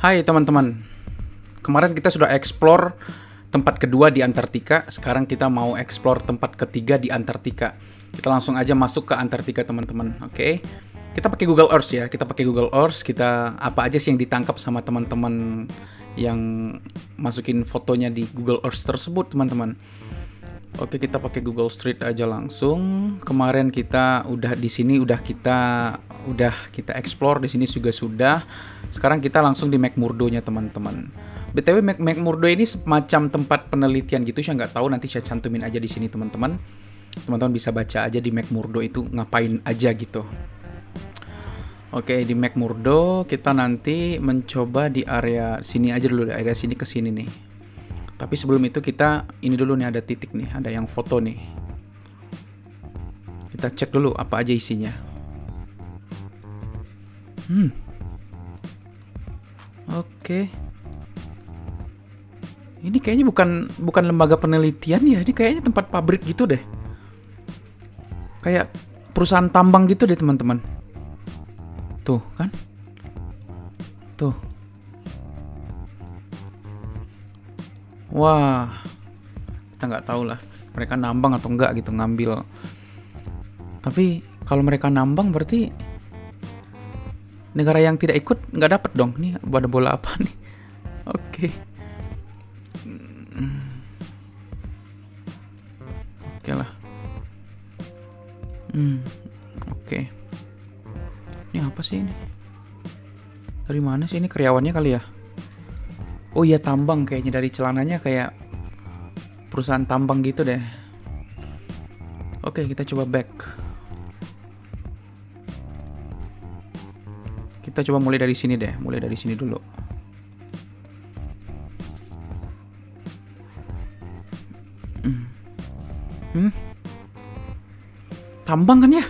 Hai teman-teman, kemarin kita sudah explore tempat kedua di Antartika. Sekarang kita mau explore tempat ketiga di Antartika. Kita langsung aja masuk ke Antartika teman-teman. Oke, kita pakai Google Earth ya. Kita pakai Google Earth. Kita apa aja sih yang ditangkap sama teman-teman yang masukin fotonya di Google Earth tersebut teman-teman. Oke, kita pakai Google Street aja langsung. Kemarin kita udah di sini udah kita explore di sini juga sudah. Sekarang kita langsung di McMurdo-nya teman-teman. BTW McMurdo ini semacam tempat penelitian gitu, saya nggak tahu, nanti saya cantumin aja di sini teman-teman. Teman-teman bisa baca aja di McMurdo itu ngapain aja gitu. Oke, di McMurdo kita nanti mencoba di area sini aja dulu, area sini ke sini nih. Tapi sebelum itu kita ini dulu nih, ada titik nih, ada yang foto nih. Kita cek dulu apa aja isinya. Oke. Ini kayaknya bukan lembaga penelitian ya, ini kayaknya tempat pabrik gitu deh. Kayak perusahaan tambang gitu deh teman-teman. Tuh kan? Tuh. Wah, kita nggak tahu lah mereka nambang atau enggak gitu, ngambil. Tapi kalau mereka nambang berarti negara yang tidak ikut nggak dapat dong. Nih ada bola apa nih? Oke. Oke lah. Oke. Ini apa sih ini? Dari mana sih ini, karyawannya kali ya? Oh iya, tambang kayaknya, dari celananya kayak perusahaan tambang gitu deh. Oke, kita coba back. Kita coba mulai dari sini deh, mulai dari sini dulu. Tambang kan ya?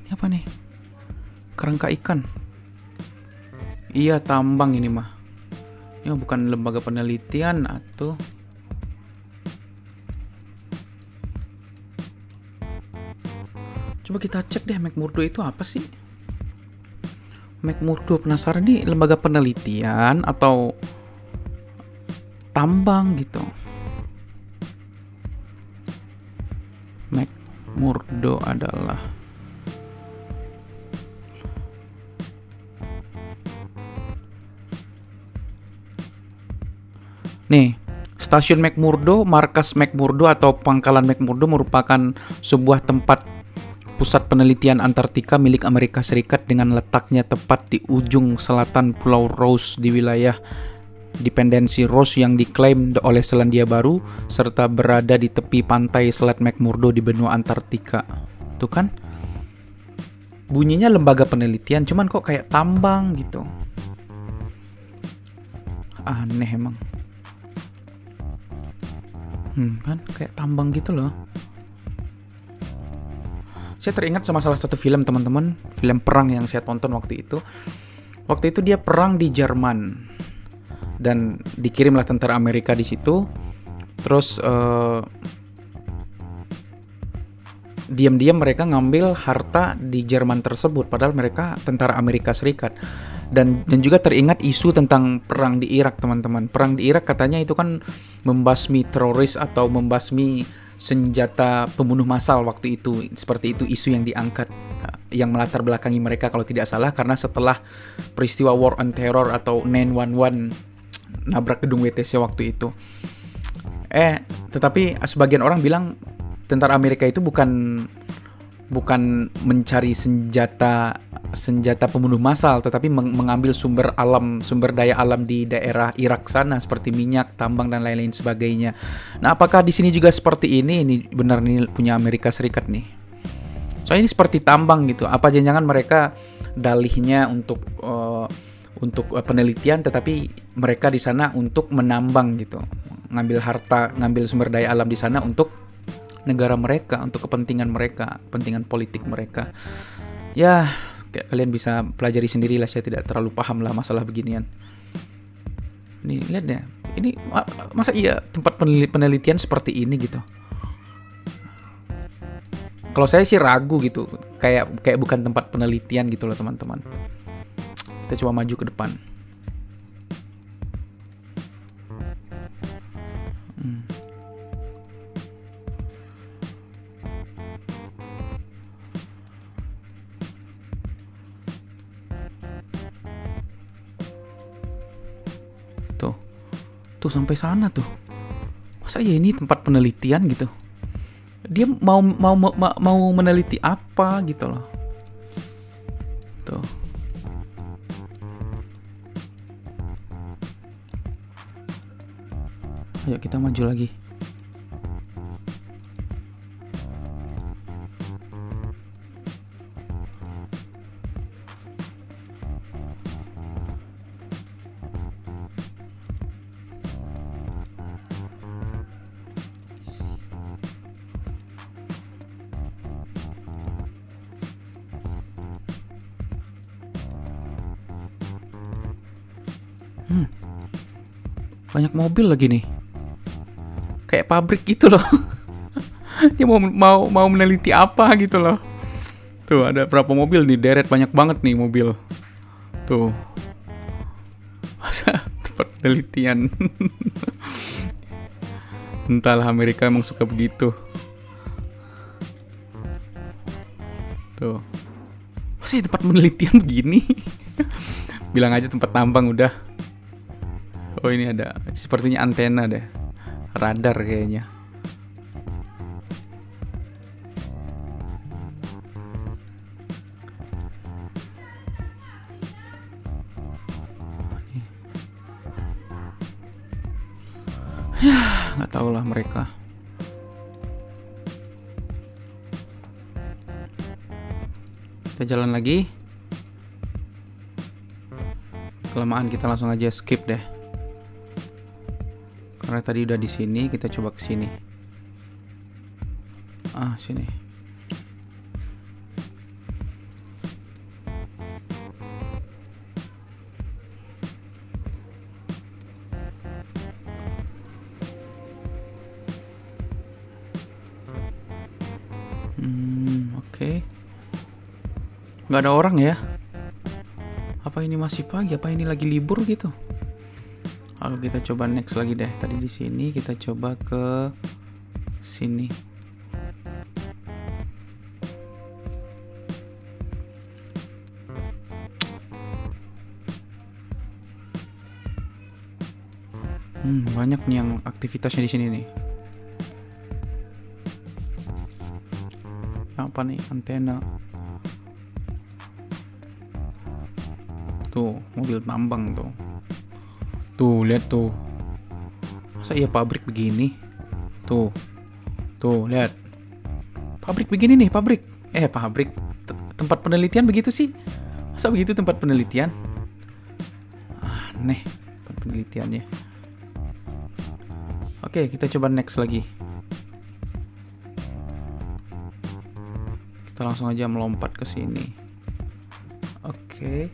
Ini apa nih? Kerangka ikan. Iya, tambang ini mah. Ini bukan lembaga penelitian atau... Coba kita cek deh McMurdo itu apa sih? McMurdo, penasaran nih, lembaga penelitian atau tambang gitu. McMurdo adalah nih, stasiun McMurdo, markas McMurdo atau pangkalan McMurdo merupakan sebuah tempat pusat penelitian Antartika milik Amerika Serikat dengan letaknya tepat di ujung selatan Pulau Ross di wilayah dependensi Ross yang diklaim oleh Selandia Baru, serta berada di tepi pantai Selat McMurdo di benua Antartika. Tuh kan? Bunyinya lembaga penelitian, cuman kok kayak tambang gitu. Aneh emang. Kan kayak tambang gitu loh. Saya teringat sama salah satu film teman-teman, film perang yang saya tonton waktu itu. Waktu itu dia perang di Jerman dan dikirimlah tentara Amerika di situ. Terus diam-diam mereka ngambil harta di Jerman tersebut, padahal mereka tentara Amerika Serikat. Dan juga teringat isu tentang perang di Irak teman-teman. Perang di Irak katanya itu kan membasmi teroris atau membasmi senjata pembunuh massal waktu itu. Seperti itu isu yang diangkat, yang melatar belakangi mereka kalau tidak salah, karena setelah peristiwa War on Terror atau 911 nabrak gedung WTC waktu itu. Tetapi sebagian orang bilang tentara Amerika itu bukan mencari senjata pembunuh massal, tetapi mengambil sumber daya alam di daerah Irak sana seperti minyak, tambang dan lain-lain sebagainya. Nah, apakah di sini juga seperti ini? Ini benar nih punya Amerika Serikat nih. Soalnya ini seperti tambang gitu. Apa jangan-jangan mereka dalihnya untuk penelitian, tetapi mereka di sana untuk menambang gitu, ngambil harta, ngambil sumber daya alam di sana untuk negara mereka, untuk kepentingan mereka, kepentingan politik mereka. Ya, kayak kalian bisa pelajari sendirilah, saya tidak terlalu paham lah masalah beginian. Nih, lihat ya. Ini masa iya tempat penelitian seperti ini gitu. Kalau saya sih ragu gitu, kayak bukan tempat penelitian gitu loh teman-teman. Kita coba maju ke depan. Tuh sampai sana tuh. Masa ya ini tempat penelitian gitu? Dia mau meneliti apa gitu loh. Tuh. Ayo kita maju lagi. Banyak mobil lagi nih. Kayak pabrik gitu loh. Dia mau meneliti apa gitu loh. Tuh ada berapa mobil nih, deret banyak banget nih mobil. Tuh. Masa tempat penelitian. Entahlah, Amerika emang suka begitu. Tuh. Masa ya tempat penelitian begini? Bilang aja tempat tambang udah. Oh ini ada, sepertinya antena deh. Radar kayaknya. Ya, nggak tahu lah mereka. Kita jalan lagi. Kelamaan kita langsung aja skip deh. Karena tadi udah di sini, kita coba ke sini. Sini. Oke. Nggak ada orang ya? Apa ini masih pagi? Apa ini lagi libur gitu? Kalau kita coba next lagi deh. Tadi di sini kita coba ke sini. Banyak nih yang aktivitasnya di sini nih. Apa nih? Antena. Tuh, mobil tambang tuh. Tuh, lihat tuh. Masa iya pabrik begini? Tuh. Tuh, lihat. Pabrik begini nih, pabrik. Pabrik. Tempat penelitian begitu sih? Masa begitu tempat penelitian? Aneh tempat penelitiannya. Oke, kita coba next lagi. Kita langsung aja melompat ke sini. Oke.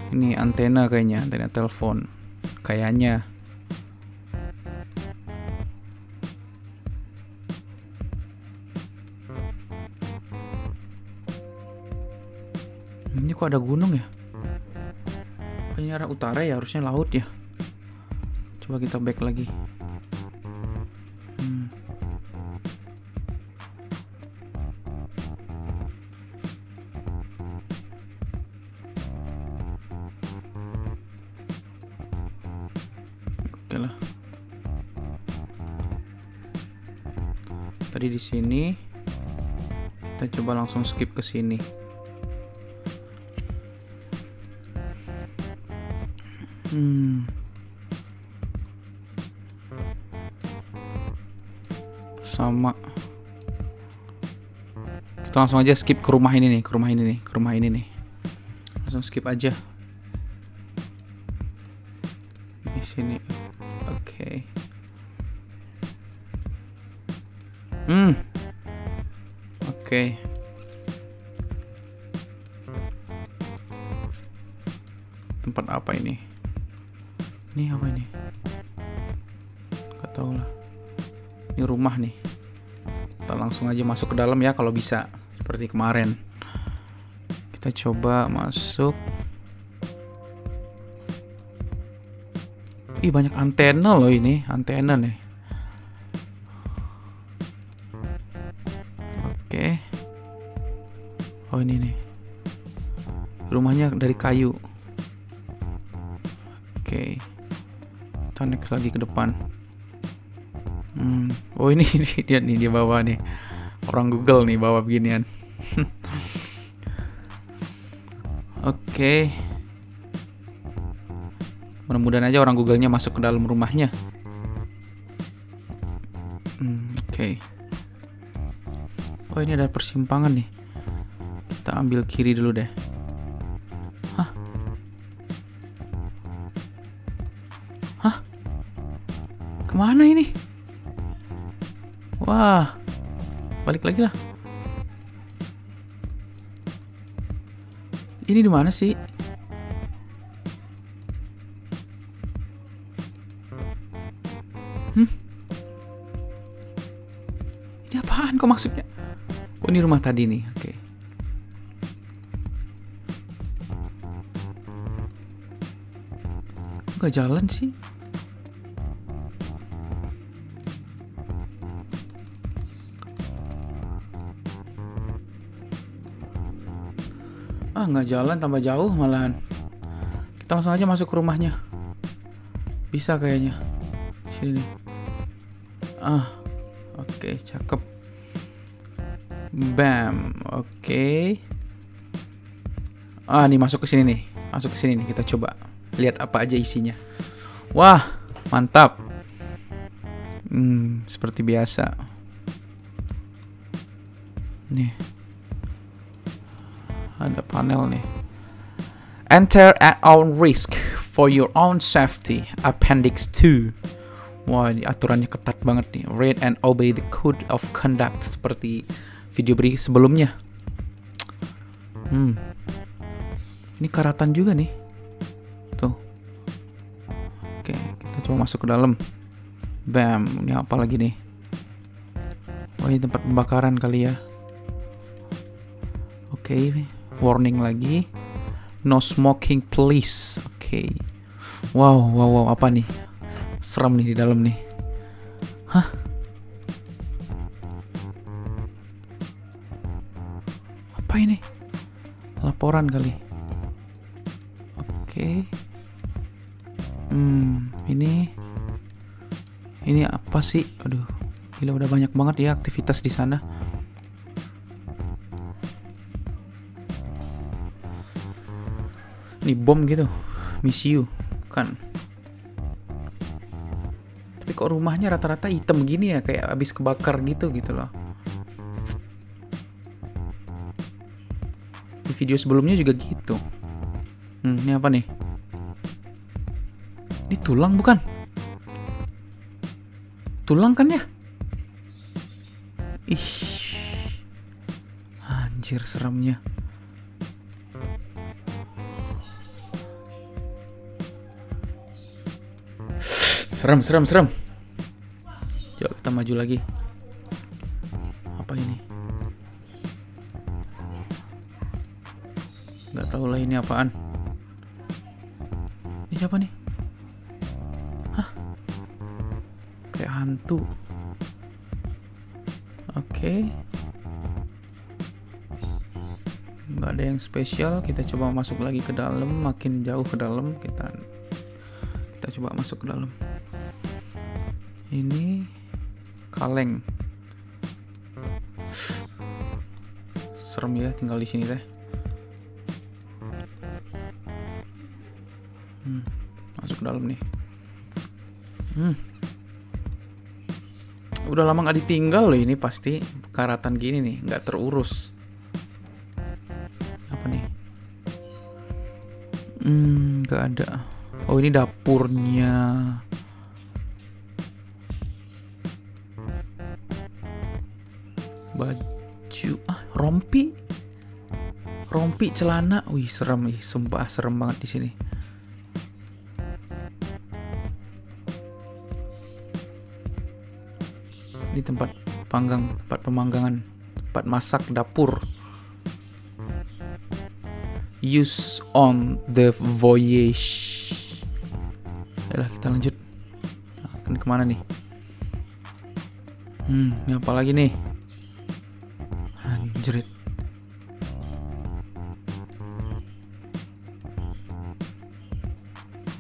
Ini antena kayaknya, antena telepon. Kayaknya. Ini kok ada gunung ya? Ini arah utara ya, harusnya laut ya. Coba kita back lagi. Oke lah. Tadi di sini. Kita coba langsung skip ke sini. Sama. Kita langsung aja skip ke rumah ini nih, ke rumah ini nih. Langsung skip aja. Di sini. Oke. Oke. Tempat apa ini? Ini apa ini? Gak Nggak tahu lah. Ini rumah nih. Kita langsung aja masuk ke dalam ya kalau bisa. Seperti kemarin. Kita coba masuk. Ih, banyak antena loh ini. Antena nih. Oke. Oh, ini nih. Rumahnya dari kayu. Oke. Kita next lagi ke depan. Oh, ini dia nih, dia bawa nih. Orang Google nih bawa beginian. Oke. Mudah-mudahan aja orang Google-nya masuk ke dalam rumahnya. Oke. Oh, ini ada persimpangan nih. Kita ambil kiri dulu deh. Hah? Hah? Kemana ini? Wah. Balik lagi lah. Ini di mana sih? Ini apaan kok maksudnya? Oh, ini rumah tadi nih. Oke. Kok gak jalan sih? Nggak jalan, tambah jauh malahan. Kita langsung aja masuk ke rumahnya. Bisa kayaknya. Sini nih. Oke, cakep. Bam. Oke. Nih masuk ke sini nih. Masuk ke sini nih, kita coba lihat apa aja isinya. Wah, mantap. Seperti biasa. Nih. Ada panel nih. Enter at own risk for your own safety. Appendix 2. Wah, ini aturannya ketat banget nih. Read and obey the code of conduct. Seperti video sebelumnya. Ini karatan juga nih. Tuh. Oke, kita coba masuk ke dalam. Bam, ini apa lagi nih? Oh, ini tempat pembakaran kali ya. Oke, warning lagi. No smoking please. Oke. Wow, apa nih? Serem nih di dalam nih. Hah? Apa ini? Laporan kali. Oke. Ini apa sih? Aduh, gila udah banyak banget ya aktivitas di sana. Ini bom gitu. Miss you, kan. Tapi kok rumahnya rata-rata hitam gini ya, kayak abis kebakar gitu loh. Di video sebelumnya juga gitu. Ini apa nih? Ini tulang bukan? Tulang kan ya? Ih. Anjir, seremnya. Serem. Yuk kita maju lagi. Apa ini? Nggak tahu lah ini apaan. Ini siapa nih? Hah? Kayak hantu. Oke. Nggak ada yang spesial. Kita coba masuk lagi ke dalam. Makin jauh ke dalam kita coba masuk ke dalam. Ini kaleng. Serem ya tinggal di sini teh. Masuk ke dalam nih. Udah lama gak ditinggal loh ini, pasti karatan gini nih, nggak terurus. Apa nih? Nggak ada. Oh, ini dapurnya. Baju, rompi celana. Wih, serem, sumpah serem banget di sini. Ini tempat pemanggangan, tempat masak, dapur. Use on the voyage. Yalah, kita lanjut. Nah, ini kemana nih? Ini apa lagi nih? Anjrit.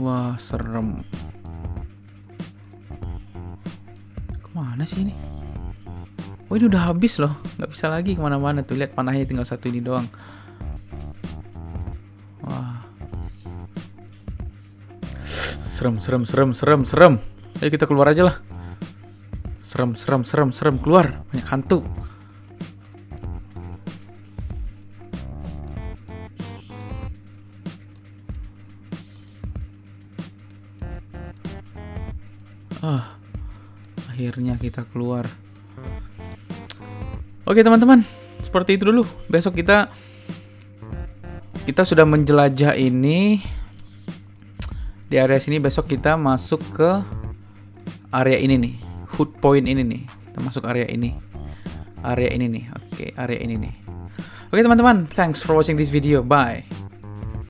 Wah, serem. Kemana sih ini? Oh, ini udah habis loh. Nggak bisa lagi kemana-mana tuh. Lihat panahnya tinggal satu ini doang. Wah. Serem. Ayo kita keluar aja lah. Serem. Keluar. Banyak hantu. Akhirnya kita keluar. Oke teman-teman, seperti itu dulu. Besok kita sudah menjelajah ini. Di area sini besok kita masuk ke area ini nih. Hood point ini nih. Kita masuk area ini. Area ini nih. Oke, area ini nih. Oke teman-teman, thanks for watching this video. Bye.